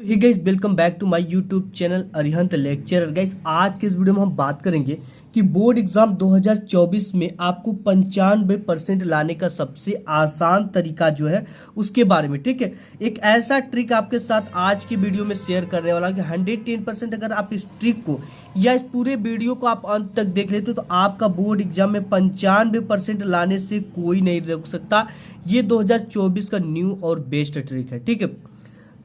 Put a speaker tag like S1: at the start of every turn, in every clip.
S1: Hey guys, welcome back to my YouTube channel Arihant lecturer. Guys, आज के इस video में हम बात करेंगे कि बोर्ड एग्जाम 2024 में आपको 95% लाने का सबसे आसान तरीका जो है उसके बारे में। ठीक है, एक ऐसा ट्रिक आपके साथ आज की वीडियो में शेयर करने वाला कि 110% अगर आप इस ट्रिक को या इस पूरे वीडियो को आप अंत तक देख लेते हो तो आपका बोर्ड एग्जाम में 95% लाने से कोई नहीं रोक सकता। ये 2024 का न्यू और बेस्ट ट्रिक है। ठीक है,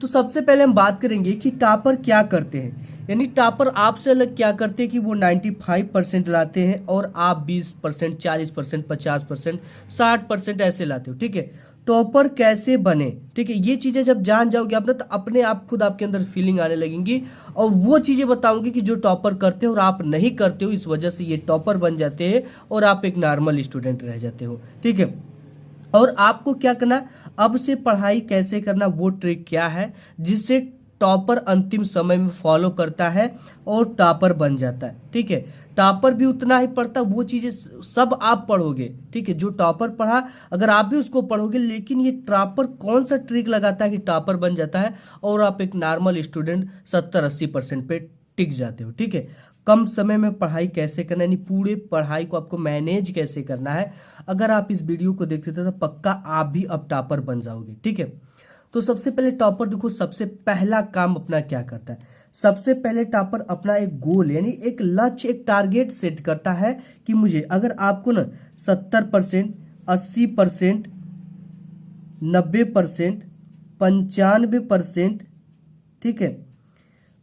S1: तो सबसे पहले हम बात करेंगे कि टॉपर क्या करते हैं, यानी टॉपर आपसे अलग क्या करते हैं कि वो 95% लाते हैं और आप 20%, 40%, 50%, 60% ऐसे लाते हो। ठीक है, टॉपर कैसे बने, ठीक है, ये चीजें जब जान जाओगे आप ना तो अपने आप खुद आपके अंदर फीलिंग आने लगेंगी और वो चीजें बताऊंगी कि जो टॉपर करते हो और आप नहीं करते हो, इस वजह से ये टॉपर बन जाते हैं और आप एक नॉर्मल स्टूडेंट रह जाते हो। ठीक है, और आपको क्या करना, अब से पढ़ाई कैसे करना, वो ट्रिक क्या है जिससे टॉपर अंतिम समय में फॉलो करता है और टॉपर बन जाता है। ठीक है, टॉपर भी उतना ही पढ़ता, वो चीजें सब आप पढ़ोगे। ठीक है, जो टॉपर पढ़ा अगर आप भी उसको पढ़ोगे, लेकिन ये टॉपर कौन सा ट्रिक लगाता है कि टॉपर बन जाता है और आप एक नॉर्मल स्टूडेंट 70-80% पे टिक जाते हो। ठीक है, कम समय में पढ़ाई कैसे करना, यानी पूरे पढ़ाई को आपको मैनेज कैसे करना है, अगर आप इस वीडियो को देखते थे तो पक्का आप भी अब टॉपर बन जाओगे। ठीक है, तो सबसे पहले टॉपर देखो, सबसे पहला काम अपना क्या करता है। सबसे पहले टॉपर अपना एक गोल यानी एक लक्ष्य, एक टारगेट सेट करता है कि मुझे, अगर आपको ना 70%, 80%, 90%, 95%, ठीक है,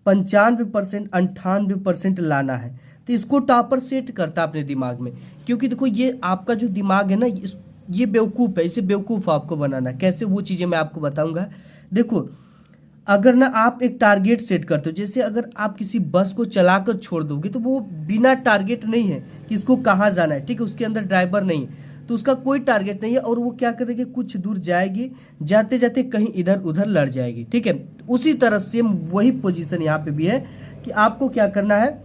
S1: 95%, 98% लाना है, तो इसको टॉपर सेट करता है अपने दिमाग में। क्योंकि देखो, ये आपका जो दिमाग है ना, ये बेवकूफ़ है, इसे बेवकूफ़ आपको बनाना है। कैसे, वो चीज़ें मैं आपको बताऊंगा। देखो, अगर ना आप एक टारगेट सेट करते हो, जैसे अगर आप किसी बस को चलाकर छोड़ दोगे तो वो बिना टारगेट नहीं है कि इसको कहाँ जाना है। ठीक है, उसके अंदर ड्राइवर नहीं है तो उसका कोई टारगेट नहीं है और वो क्या करेगी, कुछ दूर जाएगी, जाते जाते कहीं इधर उधर लड़ जाएगी। ठीक है, उसी तरह सेम वही पोजीशन यहाँ पे भी है कि आपको क्या करना है,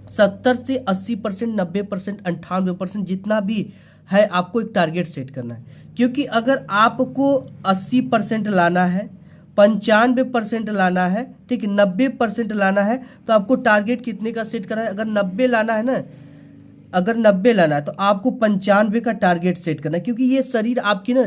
S1: 70 से 80%, 90%, 98% जितना भी है, आपको एक टारगेट सेट करना है। क्योंकि अगर आपको 80% लाना है, 95% लाना है, ठीक है, 90% लाना है, तो आपको टारगेट कितने का सेट करना है। अगर 90 लाना है ना, अगर 90 लाना है तो आपको 95 का टारगेट सेट करना है। क्योंकि ये शरीर आपकी ना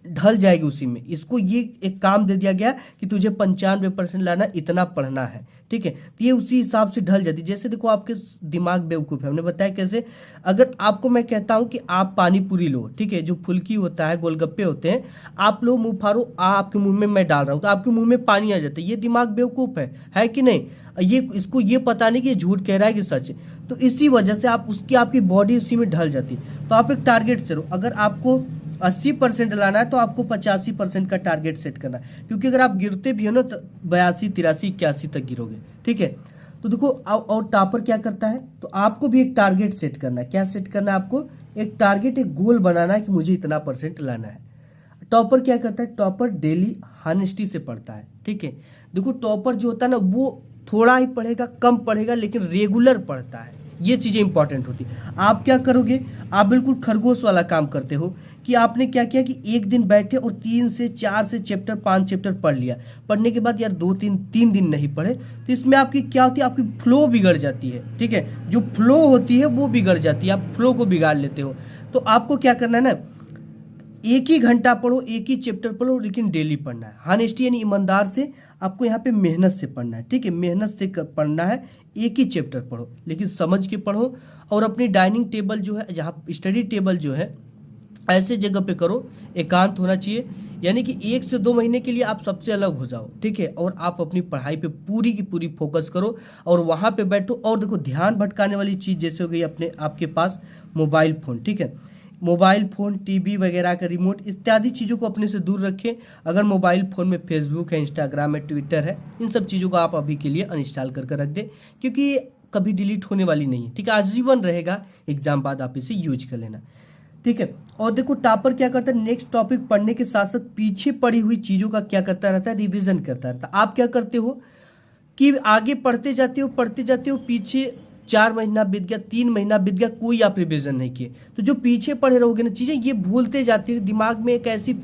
S1: ढल जाएगी उसी में। इसको ये एक काम दे दिया गया कि तुझे 95% लाना, इतना पढ़ना है। ठीक है, तो ये उसी हिसाब से ढल जाती है। जैसे देखो, आपके दिमाग बेवकूफ़ है, हमने बताया कैसे। अगर आपको मैं कहता हूँ कि आप पानी पूरी लो, ठीक है, जो फुल्की होता है, गोलगप्पे होते हैं, आप लो, मुंह फाड़ो, आपके मुंह में मैं डाल रहा हूँ तो आपके मुंह में पानी आ जाता है। ये दिमाग बेवकूफ़ है कि नहीं। ये इसको ये पता नहीं कि ये झूठ कह रहा है कि सच है। तो इसी वजह से आप उसकी आपकी बॉडी उसी में ढल जाती है। तो आप एक टारगेट से रहो, अगर आपको 80% लाना है तो आपको 85% का टारगेट सेट करना है। क्योंकि अगर आप गिरते भी हो ना तो 82, 83, 81 तक गिरोगे। ठीक है, तो देखो, और टॉपर क्या करता है, तो आपको भी एक टारगेट सेट करना है। क्या सेट करना है आपको, एक टारगेट, एक गोल बनाना है कि मुझे इतना परसेंट लाना है। टॉपर क्या करता है, टॉपर डेली हॉनेस्टी से पढ़ता है। ठीक है, देखो, टॉपर जो होता है ना, वो थोड़ा ही पढ़ेगा, कम पढ़ेगा, लेकिन रेगुलर पढ़ता है। ये चीज़ें इंपॉर्टेंट होती है। आप क्या करोगे, आप बिल्कुल खरगोश वाला काम करते हो कि आपने क्या किया कि एक दिन बैठे और 3 से 4 से चैप्टर, 5 चैप्टर पढ़ लिया। पढ़ने के बाद यार 2-3 दिन नहीं पढ़े, तो इसमें आपकी क्या होती है, आपकी फ्लो बिगड़ जाती है। ठीक है, जो फ्लो होती है वो बिगड़ जाती है, आप फ्लो को बिगाड़ लेते हो। तो आपको क्या करना है ना, एक ही घंटा पढ़ो, एक ही चैप्टर पढ़ो, लेकिन डेली पढ़ना है। हॉनेस्टी यानी ईमानदार से, आपको यहाँ पे मेहनत से पढ़ना है। ठीक है, मेहनत से पढ़ना है, एक ही चैप्टर पढ़ो, लेकिन समझ के पढ़ो। और अपनी डाइनिंग टेबल जो है, जहाँ स्टडी टेबल जो है, ऐसे जगह पे करो, एकांत होना चाहिए। यानी कि 1 से 2 महीने के लिए आप सबसे अलग हो जाओ। ठीक है, और आप अपनी पढ़ाई पे पूरी की पूरी फोकस करो और वहाँ पे बैठो। और देखो, ध्यान भटकाने वाली चीज़ जैसे हो गई अपने आपके पास मोबाइल फ़ोन। ठीक है, मोबाइल फ़ोन, टीवी वगैरह का रिमोट इत्यादि चीज़ों को अपने से दूर रखें। अगर मोबाइल फ़ोन में फेसबुक है, इंस्टाग्राम है, ट्विटर है, इन सब चीज़ों को आप अभी के लिए अनइंस्टॉल करके रख दें, क्योंकि ये कभी डिलीट होने वाली नहीं है। ठीक है, आजीवन रहेगा, एग्जाम बाद आप इसे यूज कर लेना। ठीक है, और देखो, टॉपर क्या करता है, नेक्स्ट टॉपिक पढ़ने के साथ साथ पीछे पड़ी हुई चीज़ों का क्या करता रहता है, रिविजन करता रहता है। आप क्या करते हो कि आगे पढ़ते जाते हो, पीछे 4 महीना बीत गया, 3 महीना बीत गया, कोई आप रिविजन नहीं किए, तो जो पीछे पढ़े रहोगे ना चीज़ें, ये भूलते जाती है। दिमाग में एक ऐसी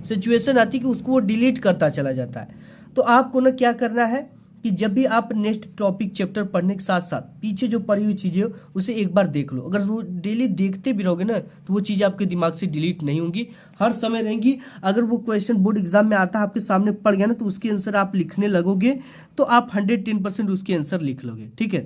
S1: सिचुएशन आती है कि उसको वो डिलीट करता चला जाता है। तो आपको ना क्या करना है कि जब भी आप नेक्स्ट टॉपिक चैप्टर पढ़ने के साथ साथ पीछे जो पढ़ी हुई चीज़ें हो उसे एक बार देख लो। अगर वो डेली देखते भी रहोगे ना तो वो चीज़ें आपके दिमाग से डिलीट नहीं होंगी, हर समय रहेंगी। अगर वो क्वेश्चन बोर्ड एग्जाम में आता है आपके सामने पड़ गया ना तो उसके आंसर आप लिखने लगोगे तो आप 110% उसके आंसर लिख लोगे, ठीक है।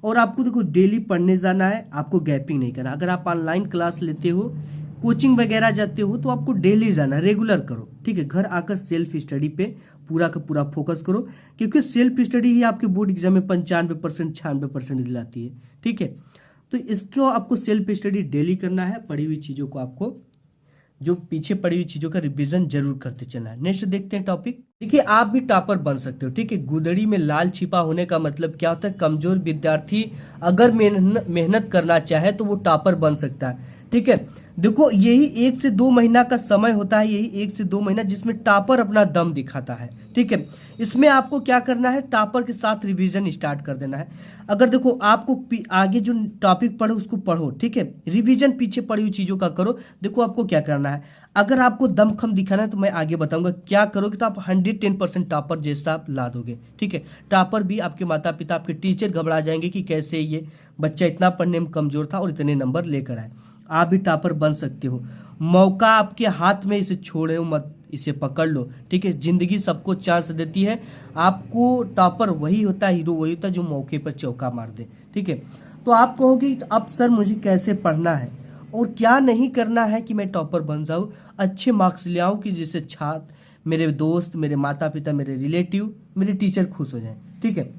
S1: और आपको देखो डेली पढ़ने जाना है, आपको गैपिंग नहीं करना। अगर आप ऑनलाइन क्लास लेते हो, कोचिंग वगैरह जाते हो तो आपको डेली जाना, रेगुलर करो, ठीक है। घर आकर सेल्फ स्टडी पे पूरा का पूरा फोकस करो, क्योंकि सेल्फ स्टडी ही आपके बोर्ड एग्जाम में 95% 96% दिलाती है, ठीक है। तो इसको आपको सेल्फ स्टडी डेली करना है, पढ़ी हुई चीज़ों को आपको, जो पीछे पड़ी हुई चीज़ों का रिवीजन जरूर करते चलना है। नेक्स्ट देखते हैं टॉपिक। देखिए आप भी टॉपर बन सकते हो, ठीक है। गुदड़ी में लाल छिपा होने का मतलब क्या होता है? कमजोर विद्यार्थी अगर मेहनत करना चाहे तो वो टॉपर बन सकता है, ठीक है। देखो यही 1 से 2 महीना का समय होता है, यही 1 से 2 महीना जिसमें टॉपर अपना दम दिखाता है, ठीक है। इसमें आपको क्या करना है? टॉपर के साथ रिवीजन स्टार्ट कर देना है। अगर देखो आपको आगे जो टॉपिक पढ़ो उसको पढ़ो, ठीक है। रिवीजन पीछे पड़ी हुई चीज़ों का करो। देखो आपको क्या करना है, अगर आपको दमखम दिखाना है तो मैं आगे बताऊंगा क्या करोगे तो आप 110% टॉपर जैसा आप ला दोगे, ठीक है। टॉपर भी आपके माता पिता, आपके टीचर घबरा जाएंगे कि कैसे ये बच्चा इतना पढ़ने में कमजोर था और इतने नंबर लेकर आए। आप भी टॉपर बन सकते हो। मौका आपके हाथ में, इसे छोड़े मत, इसे पकड़ लो, ठीक है। जिंदगी सबको चांस देती है, आपको टॉपर वही होता है, हीरो वही होता है जो मौके पर चौका मार दे, ठीक है। तो आप कहोगे तो अब सर मुझे कैसे पढ़ना है और क्या नहीं करना है कि मैं टॉपर बन जाऊं, अच्छे मार्क्स ले आऊं कि जिससे छात्र, मेरे दोस्त, मेरे माता पिता, मेरे रिलेटिव, मेरे टीचर खुश हो जाएं, ठीक है।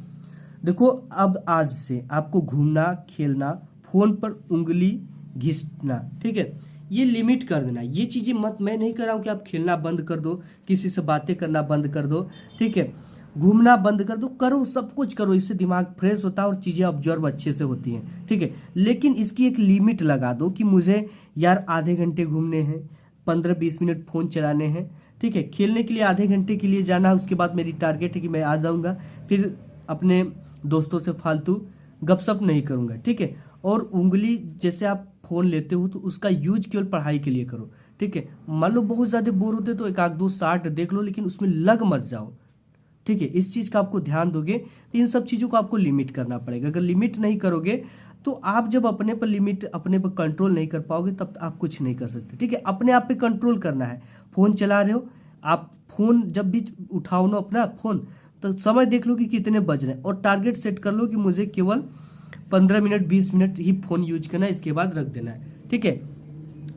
S1: देखो अब आज से आपको घूमना, खेलना, फोन पर उंगली घिसना, ठीक है, ये लिमिट कर देना। ये चीज़ें मत, मैं नहीं कर रहा हूँ कि आप खेलना बंद कर दो, किसी से बातें करना बंद कर दो, ठीक है। घूमना बंद कर दो, करो, सब कुछ करो, इससे दिमाग फ्रेश होता है और चीज़ें ऑब्जर्व अच्छे से होती हैं, ठीक है। लेकिन इसकी एक लिमिट लगा दो कि मुझे यार आधे घंटे घूमने हैं, 15-20 मिनट फ़ोन चलाने हैं, ठीक है। खेलने के लिए आधे घंटे के लिए जाना है, उसके बाद मेरी टारगेट है कि मैं आ जाऊँगा, फिर अपने दोस्तों से फालतू गपशप नहीं करूँगा, ठीक है। और उंगली, जैसे आप फ़ोन लेते हो तो उसका यूज केवल पढ़ाई के लिए करो, ठीक है। मान लो बहुत ज़्यादा बोर होते तो 1-2 शार्ट देख लो, लेकिन उसमें लग मत जाओ, ठीक है। इस चीज़ का आपको ध्यान दोगे तो इन सब चीज़ों को आपको लिमिट करना पड़ेगा। अगर लिमिट नहीं करोगे तो आप जब अपने पर लिमिट, अपने पर कंट्रोल नहीं कर पाओगे तब आप कुछ नहीं कर सकते, ठीक है। अपने आप पे कंट्रोल करना है। फ़ोन चला रहे हो आप, फ़ोन जब भी उठाओ ना अपना फ़ोन तो समय देख लो कि कितने बज रहे हैं और टारगेट सेट कर लो कि मुझे केवल 15 मिनट 20 मिनट ही फ़ोन यूज करना है, इसके बाद रख देना है, ठीक है।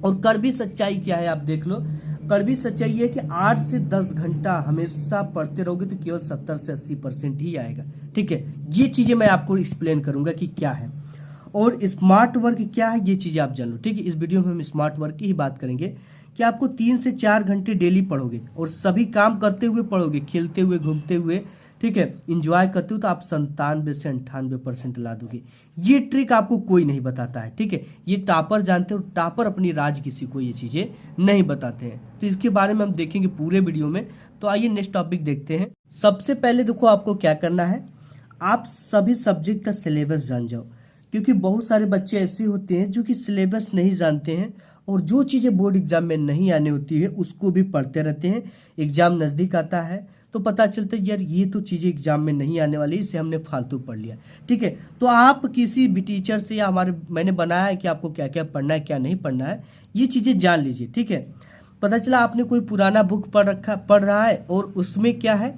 S1: और कड़वी सच्चाई क्या है आप देख लो। कड़वी सच्चाई है कि 8 से 10 घंटा हमेशा पढ़ते रहोगे तो केवल 70 से 80% ही आएगा, ठीक है। ये चीज़ें मैं आपको एक्सप्लेन करूंगा कि क्या है। और स्मार्ट वर्क क्या है ये चीज़ें आप जान लो, ठीक है। इस वीडियो में हम स्मार्ट वर्क की ही बात करेंगे कि आपको 3 से 4 घंटे डेली पढ़ोगे और सभी काम करते हुए पढ़ोगे, खेलते हुए, घूमते हुए, ठीक है, इंजॉय करते हो तो आप 97 से 98% ला दोगे। ये ट्रिक आपको कोई नहीं बताता है, ठीक है। ये टॉपर जानते हो, टॉपर अपनी राज किसी को ये चीज़ें नहीं बताते हैं। तो इसके बारे में हम देखेंगे पूरे वीडियो में। तो आइए नेक्स्ट टॉपिक देखते हैं। सबसे पहले देखो आपको क्या करना है, आप सभी सब्जेक्ट का सिलेबस जान जाओ, क्योंकि बहुत सारे बच्चे ऐसे होते हैं जो कि सिलेबस नहीं जानते हैं और जो चीज़ें बोर्ड एग्जाम में नहीं आने होती है उसको भी पढ़ते रहते हैं। एग्जाम नज़दीक आता है तो पता चलता है यार ये तो चीज़ें एग्जाम में नहीं आने वाली, इसे हमने फालतू पढ़ लिया, ठीक है। तो आप किसी भी टीचर से, या मैंने बनाया है कि आपको क्या क्या पढ़ना है क्या नहीं पढ़ना है, ये चीज़ें जान लीजिए, ठीक है। पता चला आपने कोई पुराना बुक पढ़ रहा है और उसमें क्या है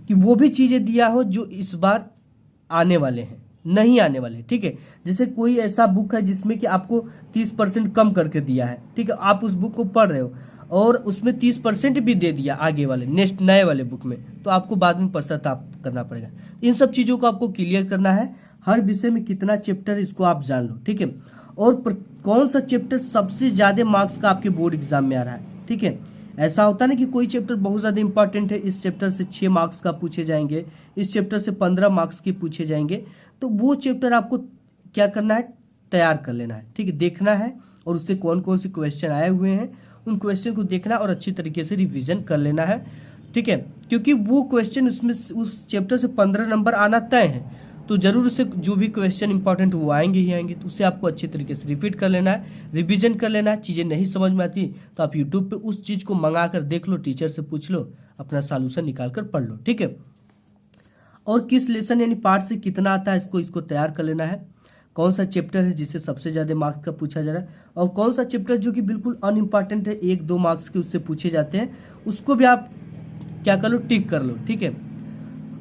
S1: कि वो भी चीज़ें दिया हो जो इस बार आने वाले हैं, नहीं आने वाले, ठीक है। जैसे कोई ऐसा बुक है जिसमें कि आपको 30% कम करके दिया है, ठीक है, आप उस बुक को पढ़ रहे हो और उसमें 30% भी दे दिया आगे वाले नेक्स्ट नए वाले बुक में, तो आपको बाद में पश्चाताप करना पड़ेगा। इन सब चीज़ों को आपको क्लियर करना है। हर विषय में कितना चैप्टर इसको आप जान लो, ठीक है। और कौन सा चैप्टर सबसे ज़्यादा मार्क्स का आपके बोर्ड एग्जाम में आ रहा है, ठीक है। ऐसा होता है ना कि कोई चैप्टर बहुत ज़्यादा इंपॉर्टेंट है, इस चैप्टर से 6 मार्क्स का पूछे जाएंगे, इस चैप्टर से 15 मार्क्स के पूछे जाएंगे, तो वो चैप्टर आपको क्या करना है, तैयार कर लेना है, ठीक है। देखना है और उससे कौन कौन से क्वेश्चन आए हुए हैं उन क्वेश्चन को देखना और अच्छी तरीके से रिवीजन कर लेना है, ठीक है। क्योंकि वो क्वेश्चन उसमें उस चैप्टर से 15 नंबर आना तय है, तो ज़रूर उससे जो भी क्वेश्चन इंपॉर्टेंट वो आएंगे ही आएंगे, तो उसे आपको अच्छे तरीके से रिपीट कर लेना है, रिवीजन कर लेना है। चीज़ें नहीं समझ में आती तो आप यूट्यूब पे उस चीज़ को मंगा कर देख लो, टीचर से पूछ लो, अपना सॉल्यूशन निकाल कर पढ़ लो, ठीक है। और किस लेसन यानी पार्ट से कितना आता है इसको तैयार कर लेना है। कौन सा चैप्टर है जिससे सबसे ज़्यादा मार्क्स का पूछा जा रहा है, और कौन सा चैप्टर जो कि बिल्कुल अनइम्पॉर्टेंट है, 1-2 मार्क्स के उससे पूछे जाते हैं, उसको भी आप क्या कर लो, टिक कर लो, ठीक है।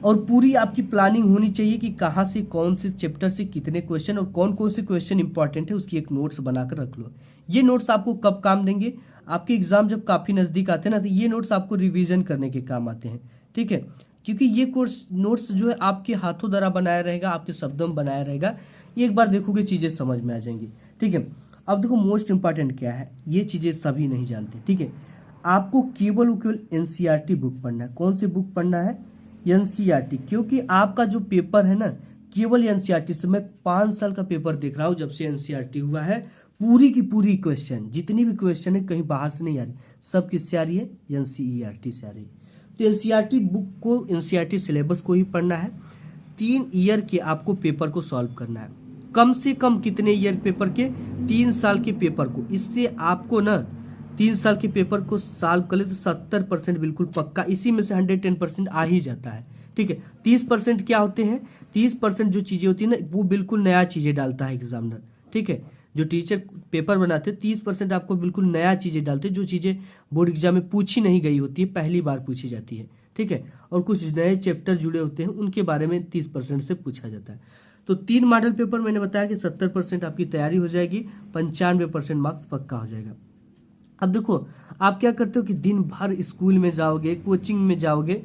S1: और पूरी आपकी प्लानिंग होनी चाहिए कि कहाँ से कौन से चैप्टर से कितने क्वेश्चन और कौन कौन से क्वेश्चन इंपॉर्टेंट है, उसकी एक नोट्स बनाकर रख लो। ये नोट्स आपको कब काम देंगे, आपके एग्जाम जब काफ़ी नज़दीक आते हैं ना, तो ये नोट्स आपको रिवीजन करने के काम आते हैं, ठीक है। क्योंकि ये कोर्स नोट्स जो है आपके हाथों द्वारा बनाया रहेगा, आपके शब्दों में बनाया रहेगा, एक बार देखोगे चीज़ें समझ में आ जाएंगी, ठीक है। अब देखो मोस्ट इंपॉर्टेंट क्या है, ये चीज़ें सभी नहीं जानते, ठीक है। आपको केवल एनसीईआरटी बुक पढ़ना है। कौन सी बुक पढ़ना है, एनसीईआरटी, क्योंकि आपका जो पेपर है ना केवल एनसीईआरटी से, मैं 5 साल का पेपर देख रहा हूँ जब से एनसीईआरटी हुआ है, पूरी की पूरी क्वेश्चन जितनी भी क्वेश्चन है कहीं बाहर से नहीं आ रही, सब किससे आ रही है, एनसीईआरटी से आ रही है। तो एनसीईआरटी बुक को, एनसीईआरटी सिलेबस को ही पढ़ना है। 3 ईयर के आपको पेपर को सॉल्व करना है, कम से कम कितने ईयर पेपर के, 3 साल के पेपर को। इससे आपको ना 3 साल के पेपर को सॉल्व कर ले तो 70% बिल्कुल पक्का, इसी में से 110% आ ही जाता है, ठीक है। 30% क्या होते हैं, 30% जो चीज़ें होती है ना वो बिल्कुल नया चीज़ें डालता है एग्जामिनर, ठीक है। जो टीचर पेपर बनाते हैं 30% आपको बिल्कुल नया चीज़ें डालते हैं, जो चीज़ें बोर्ड एग्जाम में पूछी नहीं गई होती है, पहली बार पूछी जाती है, ठीक है। और कुछ नए चैप्टर जुड़े होते हैं उनके बारे में 30% से पूछा जाता है। तो 3 मॉडल पेपर मैंने बताया कि 70% आपकी तैयारी हो जाएगी, 95% मार्क्स पक्का हो जाएगा। अब देखो आप क्या करते हो कि दिन भर स्कूल में जाओगे, कोचिंग में जाओगे,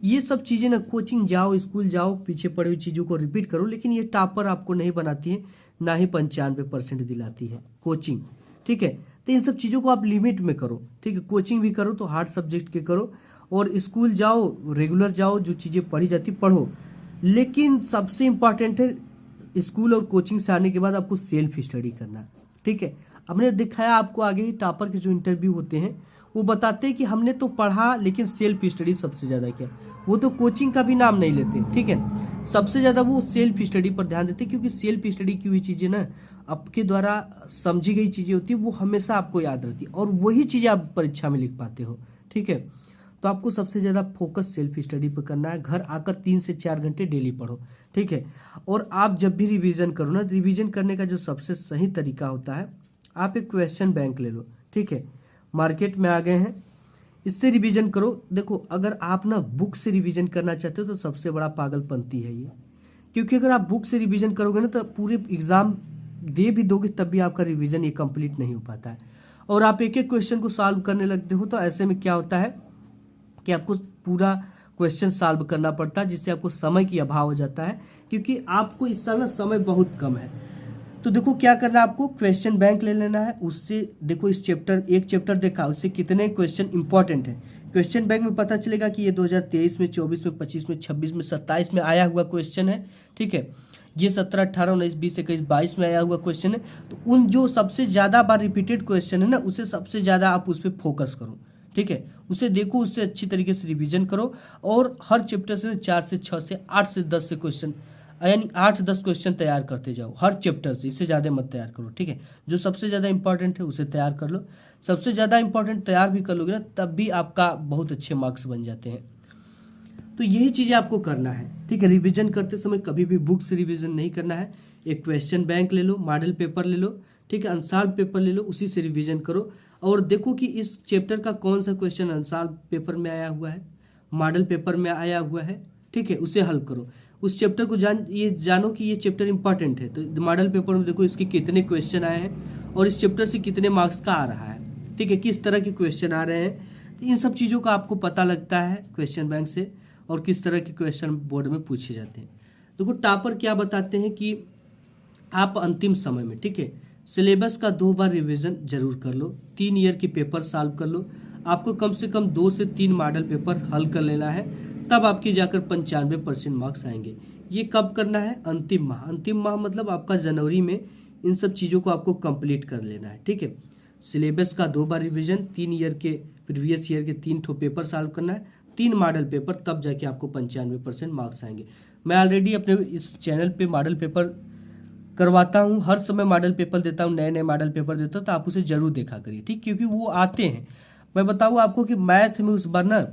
S1: ये सब चीज़ें ना, कोचिंग जाओ, स्कूल जाओ, पीछे पड़ी हुई चीज़ों को रिपीट करो, लेकिन ये टॉपर आपको नहीं बनाती है, ना ही 95% दिलाती है कोचिंग, ठीक है। तो इन सब चीज़ों को आप लिमिट में करो, ठीक है। कोचिंग भी करो तो हार्ड सब्जेक्ट के करो, और स्कूल जाओ, रेगुलर जाओ, जो चीज़ें पढ़ी जाती पढ़ो। लेकिन सबसे इम्पॉर्टेंट है स्कूल और कोचिंग से आने के बाद आपको सेल्फ स्टडी करना, ठीक है। हमने दिखाया आपको आगे ही, टॉपर के जो इंटरव्यू होते हैं वो बताते हैं कि हमने तो पढ़ा लेकिन सेल्फ स्टडी सबसे ज़्यादा किया, वो तो कोचिंग का भी नाम नहीं लेते, ठीक है। सबसे ज़्यादा वो सेल्फ स्टडी पर ध्यान देते, क्योंकि सेल्फ स्टडी की हुई चीज़ें ना आपके द्वारा समझी गई चीज़ें होती है, वो हमेशा आपको याद रहती है, और वही चीज़ें आप परीक्षा में लिख पाते हो, ठीक है। तो आपको सबसे ज़्यादा फोकस सेल्फ स्टडी पर करना है। घर आकर 3 से 4 घंटे डेली पढ़ो, ठीक है। और आप जब भी रिवीजन करो ना, रिवीजन करने का जो सबसे सही तरीका होता है, आप एक क्वेश्चन बैंक ले लो, ठीक है। मार्केट में आ गए हैं, इससे रिवीजन करो। देखो अगर आप ना बुक से रिवीजन करना चाहते हो तो सबसे बड़ा पागलपंती है ये, क्योंकि अगर आप बुक से रिवीजन करोगे ना तो पूरे एग्ज़ाम दे भी दोगे तब भी आपका रिवीजन ये कंप्लीट नहीं हो पाता है, और आप एक एक क्वेश्चन को सॉल्व करने लगते हो, तो ऐसे में क्या होता है कि आपको पूरा क्वेश्चन सॉल्व करना पड़ता है, जिससे आपको समय की अभाव हो जाता है, क्योंकि आपको इस साल ना समय बहुत कम है। तो देखो क्या करना है, आपको क्वेश्चन बैंक ले लेना है। उससे देखो इस चैप्टर, एक चैप्टर देखा, उससे कितने क्वेश्चन इंपॉर्टेंट है, क्वेश्चन बैंक में पता चलेगा कि ये 2023 में, 24 में, 25 में, 26 में, 27 में आया हुआ क्वेश्चन है, ठीक है। ये 17, 18, 19, 20, 21, 22 में आया हुआ क्वेश्चन है। तो उन जो सबसे ज़्यादा बार रिपीटेड क्वेश्चन है ना, उसे सबसे ज़्यादा आप उस पर फोकस करो, ठीक है। उसे देखो, उससे अच्छी तरीके से रिवीजन करो, और हर चैप्टर से 4 से 6 से 8 से 10 से क्वेश्चन, यानी 8-10 क्वेश्चन तैयार करते जाओ हर चैप्टर से, इससे ज़्यादा मत तैयार करो, ठीक है। जो सबसे ज़्यादा इंपॉर्टेंट है उसे तैयार कर लो। सबसे ज़्यादा इंपॉर्टेंट तैयार भी कर लोगे ना, तब भी आपका बहुत अच्छे मार्क्स बन जाते हैं। तो यही चीज़ें आपको करना है, ठीक है। रिवीजन करते समय कभी भी बुक से रिवीजन नहीं करना है। एक क्वेश्चन बैंक ले लो, मॉडल पेपर ले लो, ठीक है, अनसॉल्व पेपर ले लो, उसी से रिवीजन करो। और देखो कि इस चैप्टर का कौन सा क्वेश्चन अनसॉल्व पेपर में आया हुआ है, मॉडल पेपर में आया हुआ है, ठीक है, उसे हल करो। उस चैप्टर को जानो कि ये चैप्टर इंपॉर्टेंट है, तो मॉडल पेपर में देखो इसके कितने क्वेश्चन आए हैं और इस चैप्टर से कितने मार्क्स का आ रहा है, ठीक है, किस तरह के क्वेश्चन आ रहे हैं। इन सब चीज़ों का आपको पता लगता है क्वेश्चन बैंक से, और किस तरह के क्वेश्चन बोर्ड में पूछे जाते हैं। देखो टॉपर क्या बताते हैं कि आप अंतिम समय में, ठीक है, सिलेबस का 2 बार रिवीजन जरूर कर लो, 3 ईयर की पेपर सॉल्व कर लो। आपको कम से कम 2 से 3 मॉडल पेपर हल कर लेना है, तब आपकी जाकर 95% मार्क्स आएंगे। ये कब करना है, अंतिम माह। अंतिम माह मतलब आपका जनवरी में इन सब चीज़ों को आपको कंप्लीट कर लेना है, ठीक है। सिलेबस का 2 बार रिवीजन, 3 ईयर के प्रीवियस ईयर के 3 ठो पेपर सॉल्व करना है, 3 मॉडल पेपर, तब जाके आपको 95% मार्क्स आएंगे। मैं ऑलरेडी अपने इस चैनल पे मॉडल पेपर करवाता हूँ, हर समय मॉडल पेपर देता हूँ, नए नए मॉडल पेपर देता हूँ, तो आप उसे जरूर देखा करिए, ठीक, क्योंकि वो आते हैं। मैं बताऊँ आपको कि मैथ में उस बार ना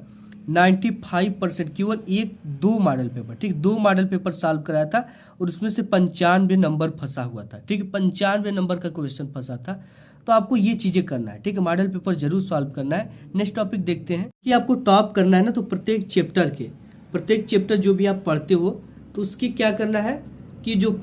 S1: 95% केवल 1-2 मॉडल पेपर, ठीक, 2 मॉडल पेपर सॉल्व कराया था और उसमें से 95 नंबर फंसा हुआ था, ठीक, 95 नंबर का क्वेश्चन फंसा था। तो आपको ये चीजें करना है, ठीक है, मॉडल पेपर जरूर सॉल्व करना है। नेक्स्ट टॉपिक देखते हैं कि आपको टॉप करना है ना, तो प्रत्येक चैप्टर जो भी आप पढ़ते हो तो उसकी क्या करना है कि जो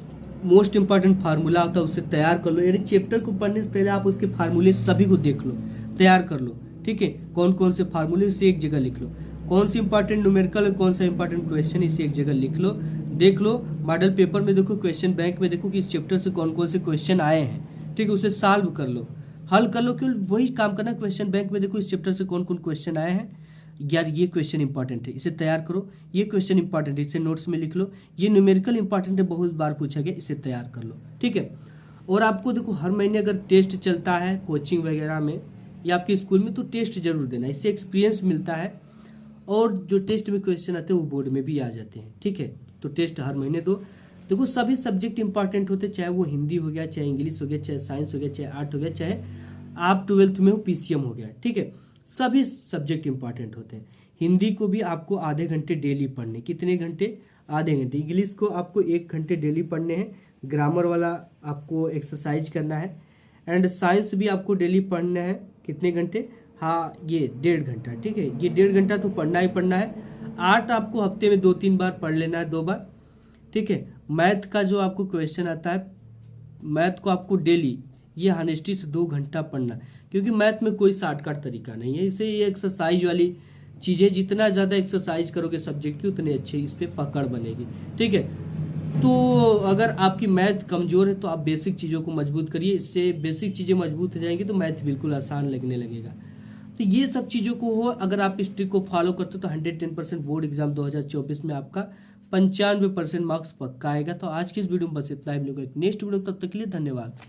S1: मोस्ट इंपॉर्टेंट फार्मूला होता है उसे तैयार कर लो, यानी चैप्टर को पढ़ने से पहले आप उसके फार्मूले सभी को देख लो, तैयार कर लो, ठीक है, कौन कौन से फार्मूले इसे एक जगह लिख लो, कौन सी इंपॉर्टेंट न्यूमेरिकल है, कौन सा इंपॉर्टेंट क्वेश्चन इसे एक जगह लिख लो, देख लो। मॉडल पेपर में देखो, क्वेश्चन बैंक में देखो कि इस चैप्टर से कौन कौन से क्वेश्चन आए हैं, ठीक है, उसे सॉल्व कर लो, हल कर लो। क्यों वही काम करना, क्वेश्चन बैंक में देखो इस चैप्टर से कौन कौन क्वेश्चन आए हैं, यार ये क्वेश्चन इंपॉर्टेंट है, इसे तैयार करो, ये क्वेश्चन इंपॉर्टेंट है, इसे नोट्स में लिख लो, ये न्यूमेरिकल इंपॉर्टेंट है, बहुत बार पूछा गया, इसे तैयार कर लो, ठीक है। और आपको देखो हर महीने अगर टेस्ट चलता है कोचिंग वगैरह में या आपके स्कूल में, तो टेस्ट जरूर देना, इससे एक्सपीरियंस मिलता है और जो टेस्ट में क्वेश्चन आते हैं वो बोर्ड में भी आ जाते हैं, ठीक है। तो टेस्ट हर महीने दो। देखो सभी सब्जेक्ट इंपॉर्टेंट होते हैं, चाहे वो हिंदी हो गया, चाहे इंग्लिश हो गया, चाहे साइंस हो गया, चाहे आर्ट हो गया, चाहे आप 12th में हो पीसीएम हो गया, ठीक है, सभी सब्जेक्ट इंपॉर्टेंट होते हैं। हिंदी को भी आपको आधे घंटे डेली पढ़ने, कितने घंटे, आधे घंटे। इंग्लिश को आपको 1 घंटे डेली पढ़ने हैं, ग्रामर वाला आपको एक्सरसाइज करना है। एंड साइंस भी आपको डेली पढ़ना है, कितने घंटे, हाँ ये 1.5 घंटा, ठीक है, ये 1.5 घंटा तो पढ़ना ही पढ़ना है। आर्ट आपको हफ्ते में 2-3 बार पढ़ लेना है, 2 बार, ठीक है। मैथ का जो आपको क्वेश्चन आता है, मैथ को आपको डेली ये हॉनेस्टी से 2 घंटा पढ़ना, क्योंकि मैथ में कोई शॉर्टकट तरीका नहीं है, इसे ये एक्सरसाइज वाली चीज़ें, जितना ज़्यादा एक्सरसाइज करोगे सब्जेक्ट की उतने अच्छे इस पर पकड़ बनेगी, ठीक है। तो अगर आपकी मैथ कमज़ोर है तो आप बेसिक चीज़ों को मजबूत करिए, इससे बेसिक चीज़ें मजबूत हो जाएंगी तो मैथ बिल्कुल आसान लगने लगेगा। तो ये सब चीज़ों को हो, अगर आप इस ट्रिक को फॉलो करते हो तो 110% बोर्ड एग्जाम 2024 में आपका 95% मार्क्स पक्का आएगा। तो आज की इस वीडियो में बस इतना ही, मिलेगा नेक्स्ट वीडियो, तब तक के लिए धन्यवाद।